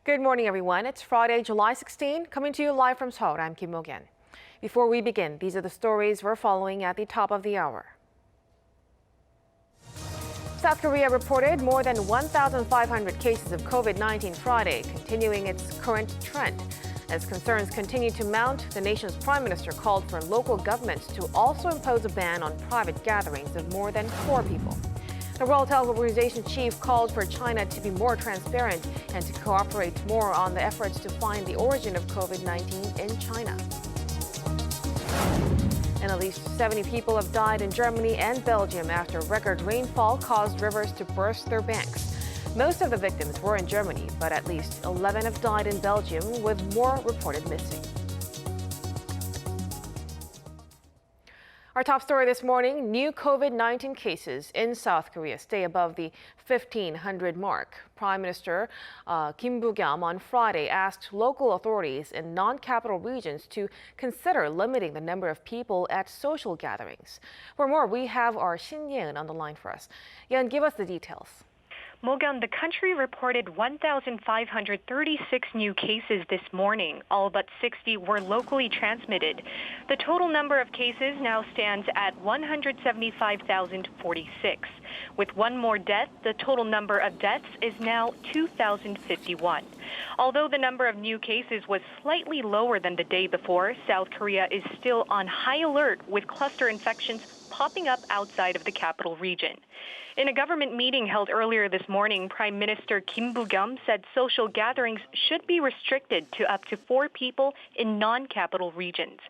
Good morning, everyone. It's Friday, July 16, coming to you live from Seoul. I'm Kim Mo-gyan. Before we begin, these are the stories we're following at the top of the hour. South Korea reported more than 1,500 cases of COVID-19 Friday, continuing its current trend. As concerns continue to mount, the nation's prime minister called for local governments to also impose a ban on private gatherings of more than 4 people. The World Health Organization chief called for China to be more transparent and to cooperate more on the efforts to find the origin of COVID-19 in China. And at least 70 people have died in Germany and Belgium after record rainfall caused rivers to burst their banks. Most of the victims were in Germany, but at least 11 have died in Belgium, with more reported missing. Our top story this morning, new COVID-19 cases in South Korea stay above the 1,500 mark. Prime Minister Kim Boo-kyam on Friday asked local authorities in non-capital regions to consider limiting the number of people at social gatherings. For more, we have our Xinjiang on the line for us. Yellen, give us the details. Mo-gyan, the country reported 1,536 new cases this morning. All but 60 were locally transmitted. The total number of cases now stands at 175,046. With one more death, the total number of deaths is now 2,051. Although the number of new cases was slightly lower than the day before, South Korea is still on high alert with cluster infections popping up outside of the capital region. In a government meeting held earlier this morning, Prime Minister Kim Boo-kyam said social gatherings should be restricted to up to 4 people in non-capital regions.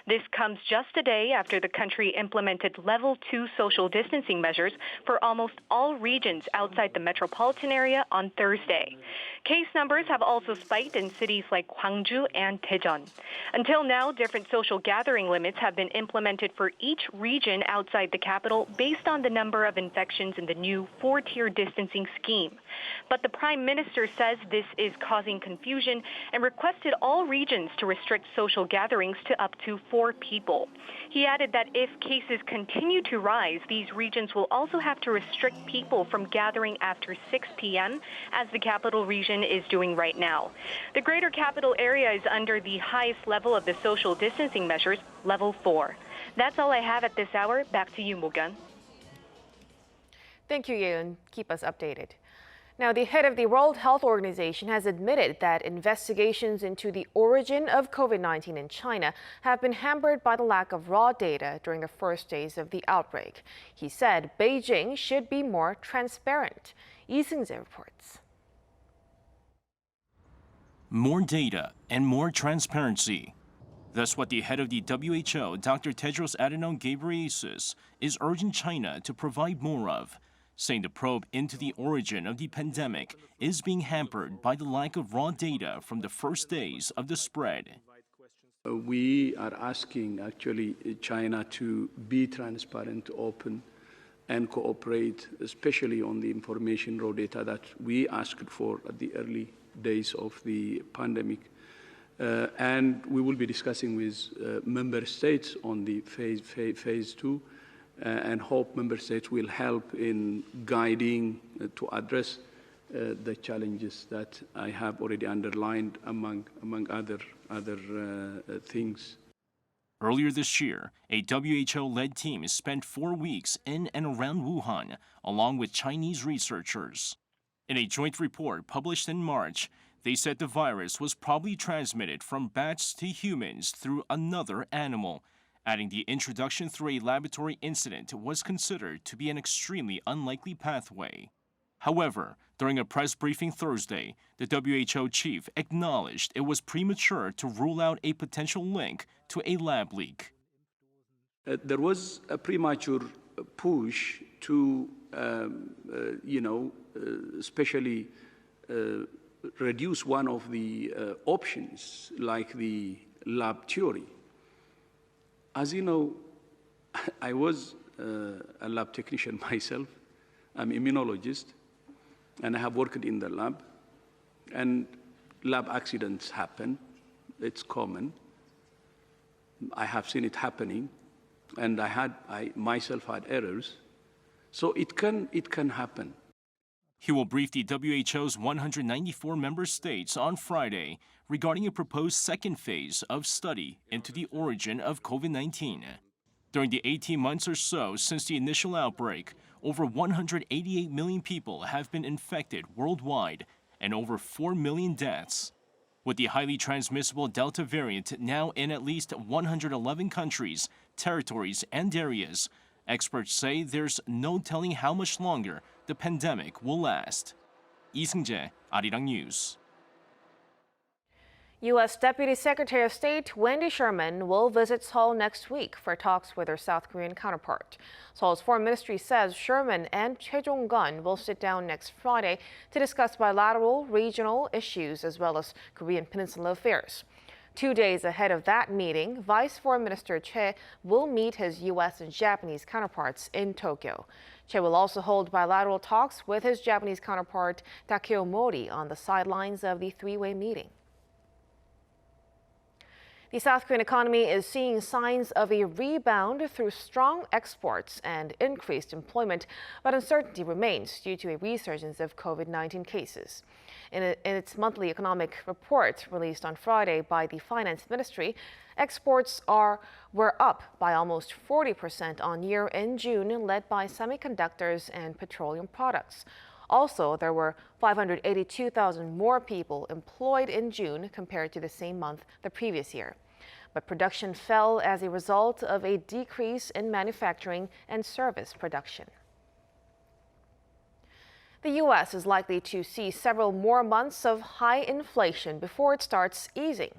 This comes just a day after the country implemented level 2 social distancing measures for almost all regions outside the metropolitan area on Thursday. Case numbers have also spiked in cities like Gwangju and Daejeon. Until now, different social gathering limits have been implemented for each region outside the capital based on the number of infections in the new 4-tier distancing scheme. But the Prime Minister says this is causing confusion and requested all regions to restrict social gatherings to up to 4 people. He added that if cases continue to rise, these regions will also have to restrict people from gathering after 6 p.m., as the capital region is doing right now. The greater capital area is under the highest level of the social distancing measures, level 4. That's all I have at this hour. Back to you, Mo-gyan. Thank you, Yoon. Keep us updated. Now, the head of the World Health Organization has admitted that investigations into the origin of COVID-19 in China have been hampered by the lack of raw data during the first days of the outbreak. He said Beijing should be more transparent. Lee Seung-jae reports. More data and more transparency. That's what the head of the WHO, Dr. Tedros Adhanom Ghebreyesus, is urging China to provide more of, saying the probe into the origin of the pandemic is being hampered by the lack of raw data from the first days of the spread. We are asking, actually, China to be transparent, open, and cooperate, especially on the information raw data that we asked for at the early days of the pandemic. And we will be discussing with member states on the phase 2 and hope member states will help in guiding to address the challenges that I have already underlined among other things. Earlier this year, a WHO-led team spent 4 weeks in and around Wuhan, along with Chinese researchers. In a joint report published in March, they said the virus was probably transmitted from bats to humans through another animal, adding the introduction through a laboratory incident was considered to be an extremely unlikely pathway. However, during a press briefing Thursday, the WHO chief acknowledged it was premature to rule out a potential link to a lab leak. There was a premature push to, especially reduce one of the options, like the lab theory. As you know, I was a lab technician myself. I'm an immunologist, and I have worked in the lab. And lab accidents happen. It's common. I have seen it happening, and I myself had errors. So it can happen. He will brief the WHO's 194 member states on Friday regarding a proposed second phase of study into the origin of COVID-19. During the 18 months or so since the initial outbreak, over 188 million people have been infected worldwide and over 4 million deaths. With the highly transmissible Delta variant now in at least 111 countries, territories, and areas, experts say there's no telling how much longer the pandemic will last. 이승재, Arirang News. U.S. Deputy Secretary of State Wendy Sherman will visit Seoul next week for talks with her South Korean counterpart. Seoul's foreign ministry says Sherman and Choi Jong-gun will sit down next Friday to discuss bilateral, regional issues as well as Korean Peninsula affairs. 2 days ahead of that meeting, Vice Foreign Minister Choi will meet his U.S. and Japanese counterparts in Tokyo. Choi will also hold bilateral talks with his Japanese counterpart Takeo Mori on the sidelines of the three-way meeting. The South Korean economy is seeing signs of a rebound through strong exports and increased employment, but uncertainty remains due to a resurgence of COVID-19 cases. In its monthly economic report released on Friday by the Finance Ministry, exports were up by almost 40% on year in June, led by semiconductors and petroleum products. Also, there were 582,000 more people employed in June compared to the same month the previous year. But production fell as a result of a decrease in manufacturing and service production. The U.S. is likely to see several more months of high inflation before it starts easing.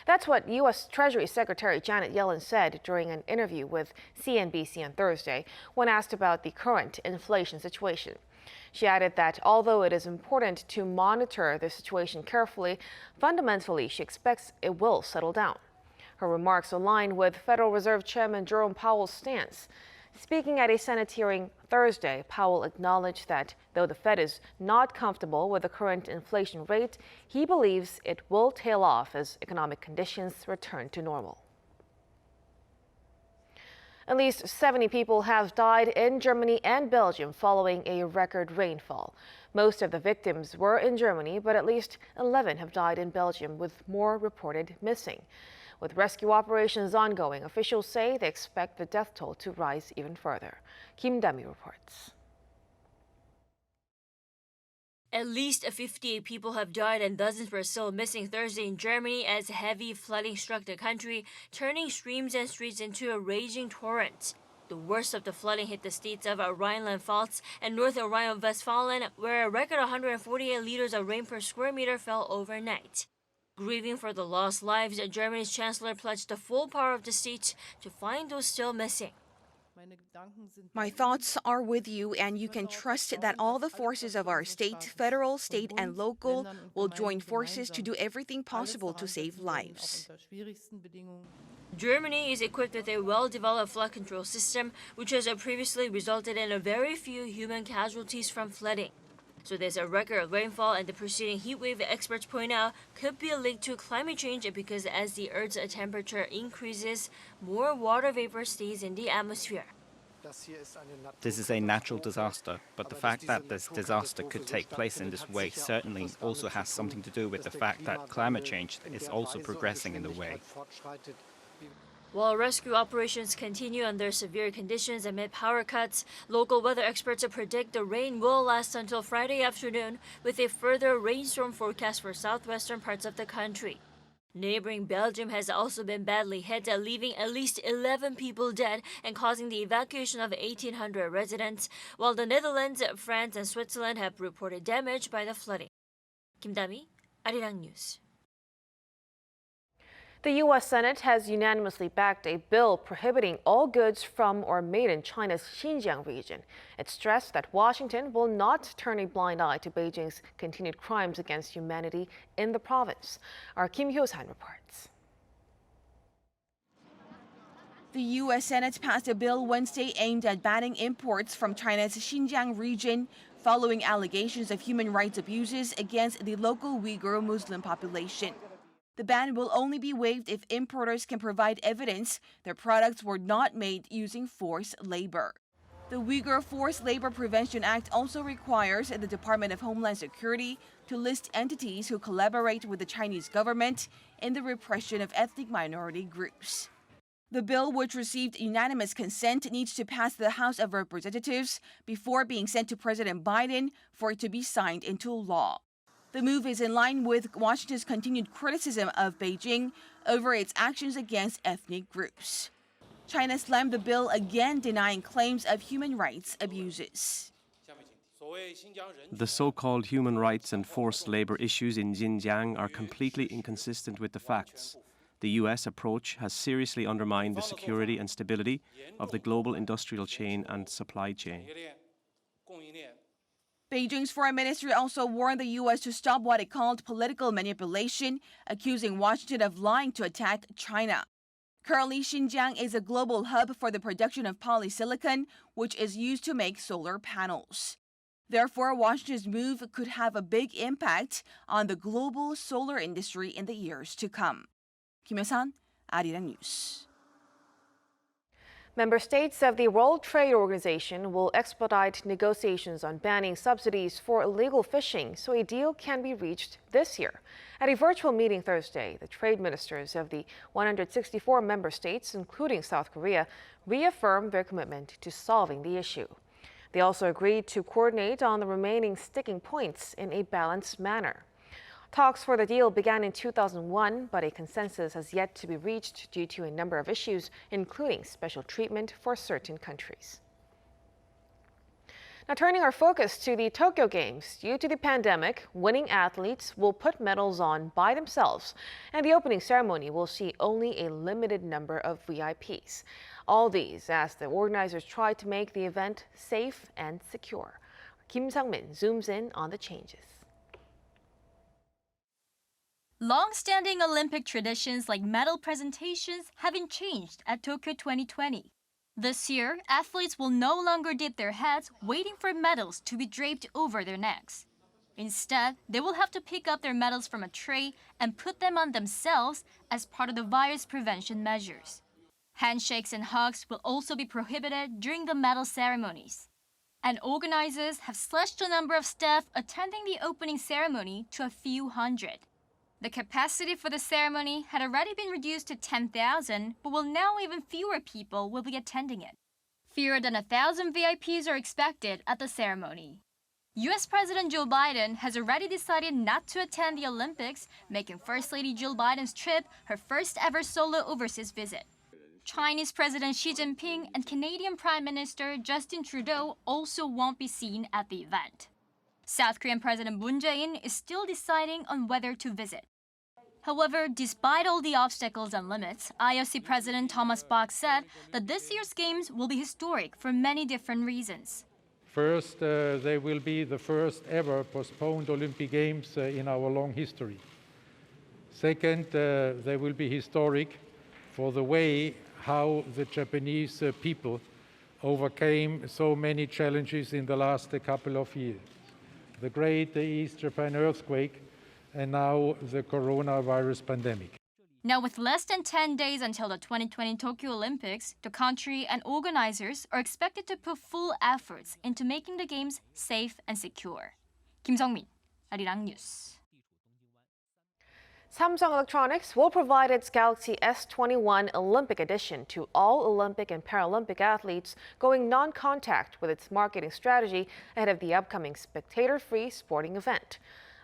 That's what U.S. Treasury Secretary Janet Yellen said during an interview with CNBC on Thursday when asked about the current inflation situation. She added that although it is important to monitor the situation carefully, fundamentally she expects it will settle down. Her remarks align with Federal Reserve Chairman Jerome Powell's stance. Speaking at a Senate hearing Thursday, Powell acknowledged that though the Fed is not comfortable with the current inflation rate, he believes it will tail off as economic conditions return to normal. At least 70 people have died in Germany and Belgium following a record rainfall. Most of the victims were in Germany, but at least 11 have died in Belgium, with more reported missing. With rescue operations ongoing, officials say they expect the death toll to rise even further. Kim Dami reports. At least 58 people have died and dozens were still missing Thursday in Germany as heavy flooding struck the country, turning streams and streets into a raging torrent. The worst of the flooding hit the states of Rhineland-Pfalz and North Rhine-Westphalia, where a record 148 liters of rain per square meter fell overnight. Grieving for the lost lives, Germany's chancellor pledged the full power of the state to find those still missing. My thoughts are with you, and you can trust that all the forces of our state, federal, state, and local will join forces to do everything possible to save lives. Germany is equipped with a well-developed flood control system, which has previously resulted in a very few human casualties from flooding. So there's a record rainfall, and the preceding heat wave, experts point out, could be linked to climate change because as the Earth's temperature increases, more water vapor stays in the atmosphere. This is a natural disaster, but the fact that this disaster could take place in this way certainly also has something to do with the fact that climate change is also progressing in the way. While rescue operations continue under severe conditions amid power cuts, local weather experts predict the rain will last until Friday afternoon, with a further rainstorm forecast for southwestern parts of the country. Neighboring Belgium has also been badly hit, leaving at least 11 people dead and causing the evacuation of 1,800 residents, while the Netherlands, France, and Switzerland have reported damage by the flooding. Kim Dami, Arirang News. The U.S. Senate has unanimously backed a bill prohibiting all goods from or made in China's Xinjiang region. It stressed that Washington will not turn a blind eye to Beijing's continued crimes against humanity in the province. Our Kim Hyo-san reports. The U.S. Senate passed a bill Wednesday aimed at banning imports from China's Xinjiang region following allegations of human rights abuses against the local Uyghur Muslim population. The ban will only be waived if importers can provide evidence their products were not made using forced labor. The Uyghur Forced Labor Prevention Act also requires the Department of Homeland Security to list entities who collaborate with the Chinese government in the repression of ethnic minority groups. The bill, which received unanimous consent, needs to pass the House of Representatives before being sent to President Biden for it to be signed into law. The move is in line with Washington's continued criticism of Beijing over its actions against ethnic groups. China slammed the bill again, denying claims of human rights abuses. The so-called human rights and forced labor issues in Xinjiang are completely inconsistent with the facts. The U.S. approach has seriously undermined the security and stability of the global industrial chain and supply chain. Beijing's foreign ministry also warned the U.S. to stop what it called political manipulation, accusing Washington of lying to attack China. Currently, Xinjiang is a global hub for the production of polysilicon, which is used to make solar panels. Therefore, Washington's move could have a big impact on the global solar industry in the years to come. Kim Hyo-san, Arirang News. Member states of the World Trade Organization will expedite negotiations on banning subsidies for illegal fishing so a deal can be reached this year. At a virtual meeting Thursday, the trade ministers of the 164 member states, including South Korea, reaffirmed their commitment to solving the issue. They also agreed to coordinate on the remaining sticking points in a balanced manner. Talks for the deal began in 2001, but a consensus has yet to be reached due to a number of issues, including special treatment for certain countries. Now turning our focus to the Tokyo Games. Due to the pandemic, winning athletes will put medals on by themselves, and the opening ceremony will see only a limited number of VIPs. All these as the organizers try to make the event safe and secure. Kim Sang-min zooms in on the changes. Long-standing Olympic traditions like medal presentations haven't changed at Tokyo 2020. This year, athletes will no longer dip their heads waiting for medals to be draped over their necks. Instead, they will have to pick up their medals from a tray and put them on themselves as part of the virus prevention measures. Handshakes and hugs will also be prohibited during the medal ceremonies. And organizers have slashed the number of staff attending the opening ceremony to a few hundred. The capacity for the ceremony had already been reduced to 10,000, but will now even fewer people will be attending it. Fewer than 1,000 VIPs are expected at the ceremony. U.S. President Joe Biden has already decided not to attend the Olympics, making First Lady Jill Biden's trip her first ever solo overseas visit. Chinese President Xi Jinping and Canadian Prime Minister Justin Trudeau also won't be seen at the event. South Korean President Moon Jae-in is still deciding on whether to visit. However, despite all the obstacles and limits, IOC President Thomas Bach said that this year's Games will be historic for many different reasons. First, they will be the first ever postponed Olympic Games in our long history. Second, they will be historic for the way how the Japanese people overcame so many challenges in the last couple of years. The great East Japan earthquake, and now the coronavirus pandemic. Now, with less than 10 days until the 2020 Tokyo Olympics, the country and organizers are expected to put full efforts into making the Games safe and secure. Kim Sung-min, Arirang News. Samsung Electronics will provide its Galaxy S21 Olympic Edition to all Olympic and Paralympic athletes going non-contact with its marketing strategy ahead of the upcoming spectator-free sporting event.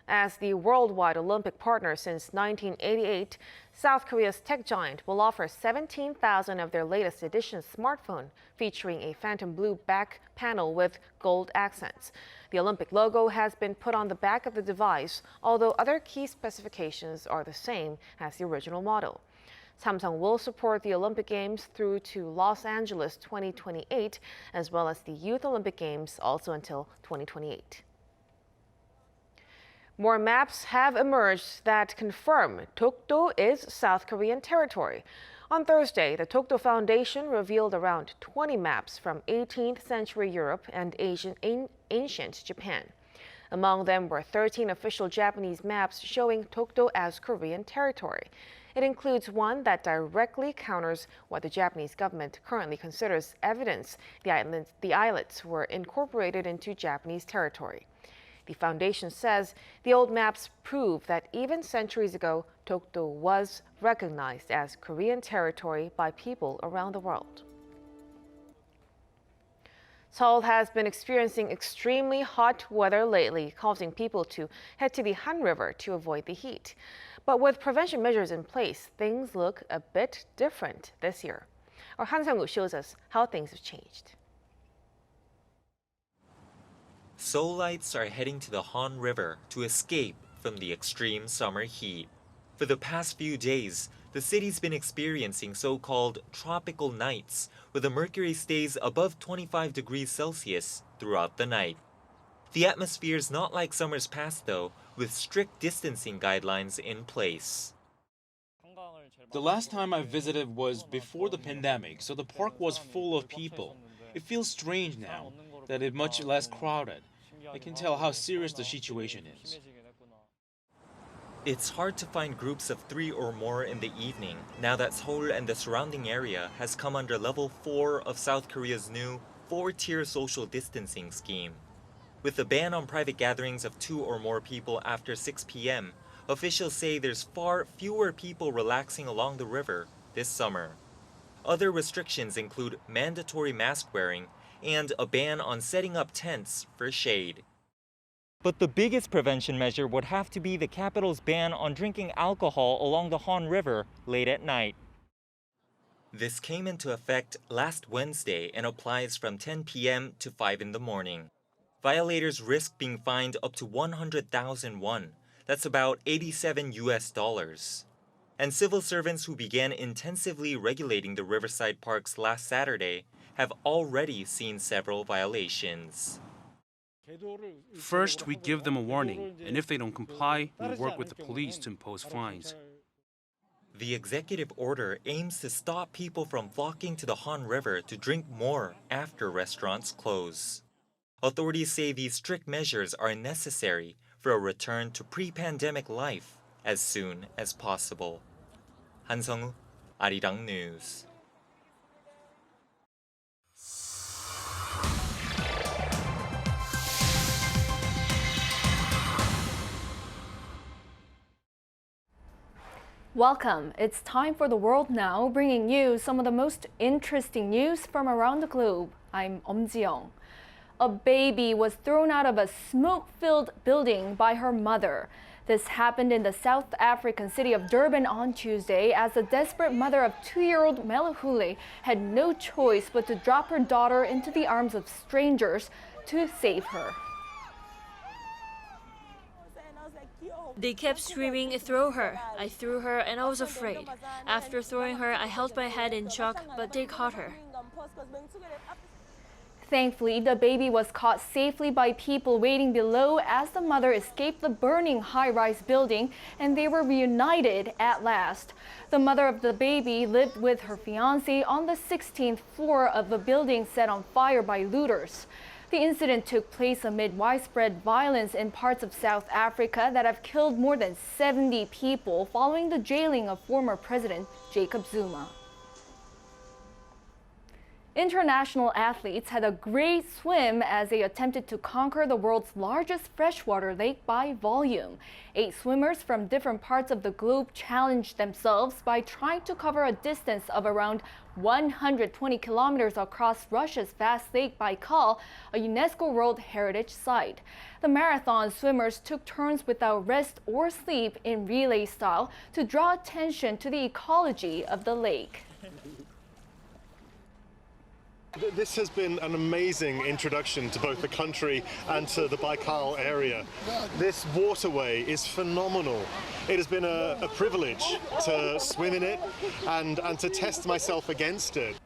As the worldwide Olympic partner since 1988, South Korea's tech giant will offer 17,000 of their latest edition smartphone featuring a phantom blue back panel with gold accents. The Olympic logo has been put on the back of the device, although other key specifications are the same as the original model. Samsung will support the Olympic Games through to Los Angeles 2028, as well as the Youth Olympic Games also until 2028. More maps have emerged that confirm Dokdo is South Korean territory. On Thursday, the Tokto Foundation revealed around 20 maps from 18th century Europe and ancient Japan. Among them were 13 official Japanese maps showing Tokto as Korean territory. It includes one that directly counters what the Japanese government currently considers evidence the islets were incorporated into Japanese territory. The foundation says the old maps prove that even centuries ago, Tokto was recognized as Korean territory by people around the world. Seoul has been experiencing extremely hot weather lately, causing people to head to the Han River to avoid the heat. But with prevention measures in place, things look a bit different this year. Our Han Sang-woo shows us how things have changed. Seoulites are heading to the Han River to escape from the extreme summer heat. For the past few days, the city's been experiencing so-called tropical nights, where the mercury stays above 25 degrees Celsius throughout the night. The atmosphere's not like summers past, though, with strict distancing guidelines in place. The last time I visited was before the pandemic, so the park was full of people. It feels strange now that it's much less crowded. I can tell how serious the situation is. It's hard to find groups of 3 or more in the evening, now that Seoul and the surrounding area has come under level 4 of South Korea's new 4-tier social distancing scheme. With the ban on private gatherings of 2 or more people after 6 p.m., officials say there's far fewer people relaxing along the river this summer. Other restrictions include mandatory mask wearing and a ban on setting up tents for shade. But the biggest prevention measure would have to be the capital's ban on drinking alcohol along the Han River late at night. This came into effect last Wednesday and applies from 10 p.m. to 5 in the morning. Violators risk being fined up to 100,000 won. That's about $87. And civil servants who began intensively regulating the riverside parks last Saturday have already seen several violations. First, we give them a warning, and if they don't comply, we work with the police to impose fines. The executive order aims to stop people from flocking to the Han River to drink more after restaurants close. Authorities say these strict measures are necessary for a return to pre-pandemic life as soon as possible. Han Sang-woo, Arirang News. Welcome. It's time for The World Now, bringing you some of the most interesting news from around the globe. I'm Ji-young. A baby was thrown out of a smoke-filled building by her mother. This happened in the South African city of Durban on Tuesday as the desperate mother of 2-year-old Melahule had no choice but to drop her daughter into the arms of strangers to save her. They kept screaming, "Throw her." I threw her and I was afraid. After throwing her, I held my head in shock, but they caught her. Thankfully, the baby was caught safely by people waiting below as the mother escaped the burning high-rise building, and they were reunited at last. The mother of the baby lived with her fiancé on the 16th floor of a building set on fire by looters. The incident took place amid widespread violence in parts of South Africa that have killed more than 70 people following the jailing of former President Jacob Zuma. International athletes had a great swim as they attempted to conquer the world's largest freshwater lake by volume. 8 swimmers from different parts of the globe challenged themselves by trying to cover a distance of around 120 kilometers across Russia's vast Lake Baikal, a UNESCO World Heritage Site. The marathon swimmers took turns without rest or sleep in relay style to draw attention to the ecology of the lake. This has been an amazing introduction to both the country and to the Baikal area. This waterway is phenomenal. It has been a privilege to swim in it and to test myself against it.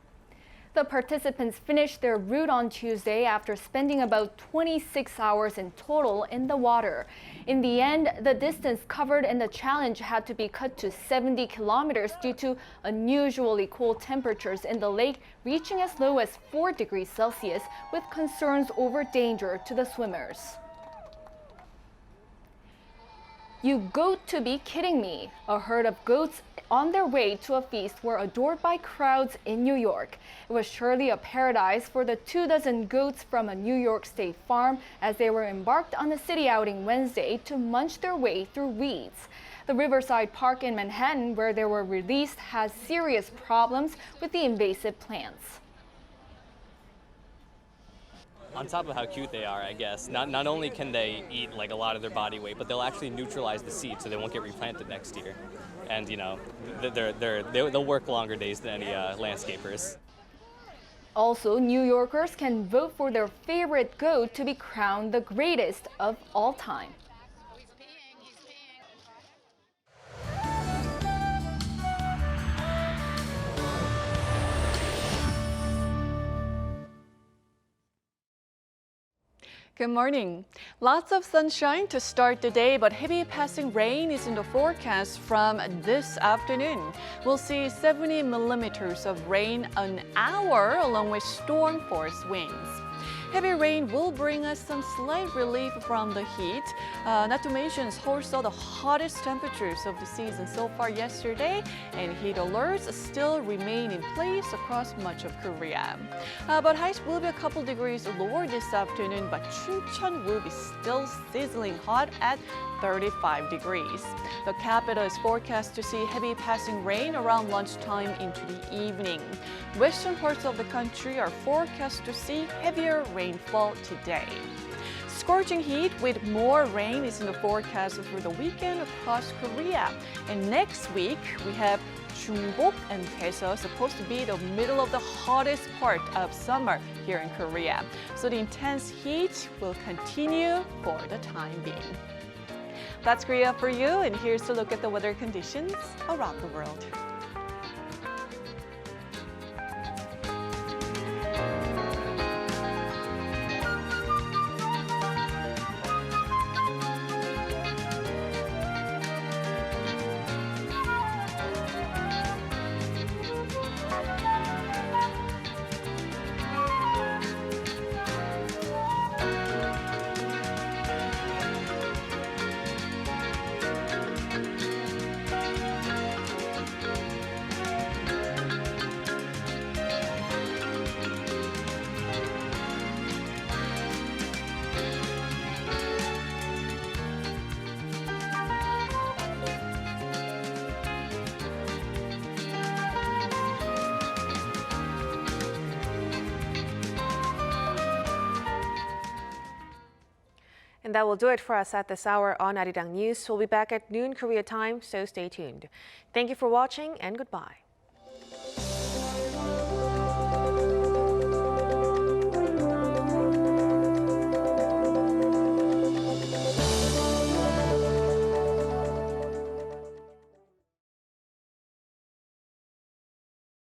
The participants finished their route on Tuesday after spending about 26 hours in total in the water. In the end, the distance covered in the challenge had to be cut to 70 kilometers due to unusually cold temperatures in the lake reaching as low as 4 degrees Celsius, with concerns over danger to the swimmers. You goat to be kidding me. A herd of goats on their way to a feast were adored by crowds in New York. It was surely a paradise for the 24 goats from a New York State farm as they were embarked on a city outing Wednesday to munch their way through weeds. The Riverside Park in Manhattan, where they were released, has serious problems with the invasive plants. On top of how cute they are, I guess, not only can they eat like a lot of their body weight, but they'll actually neutralize the seed so they won't get replanted next year. And, you know, they'll work longer days than any landscapers. Also, New Yorkers can vote for their favorite goat to be crowned the greatest of all time. Good morning. Lots of sunshine to start the day, but heavy passing rain is in the forecast from this afternoon. We'll see 70 millimeters of rain an hour along with storm force winds. Heavy rain will bring us some slight relief from the heat. Not to mention, Seoul saw the hottest temperatures of the season so far yesterday, and heat alerts still remain in place across much of Korea. But highs will be a couple degrees lower this afternoon, but Chuncheon will be still sizzling hot at 35 degrees. The capital is forecast to see heavy passing rain around lunchtime into the evening. Western parts of the country are forecast to see heavier rainfall today. Scorching heat with more rain is in the forecast for the weekend across Korea. And next week, we have Chungbok and Daeseo supposed to be the middle of the hottest part of summer here in Korea. So the intense heat will continue for the time being. That's Korea for you, and here's a look at the weather conditions around the world. And that will do it for us at this hour on Arirang News. We'll be back at noon Korea time, so stay tuned. Thank you for watching and goodbye.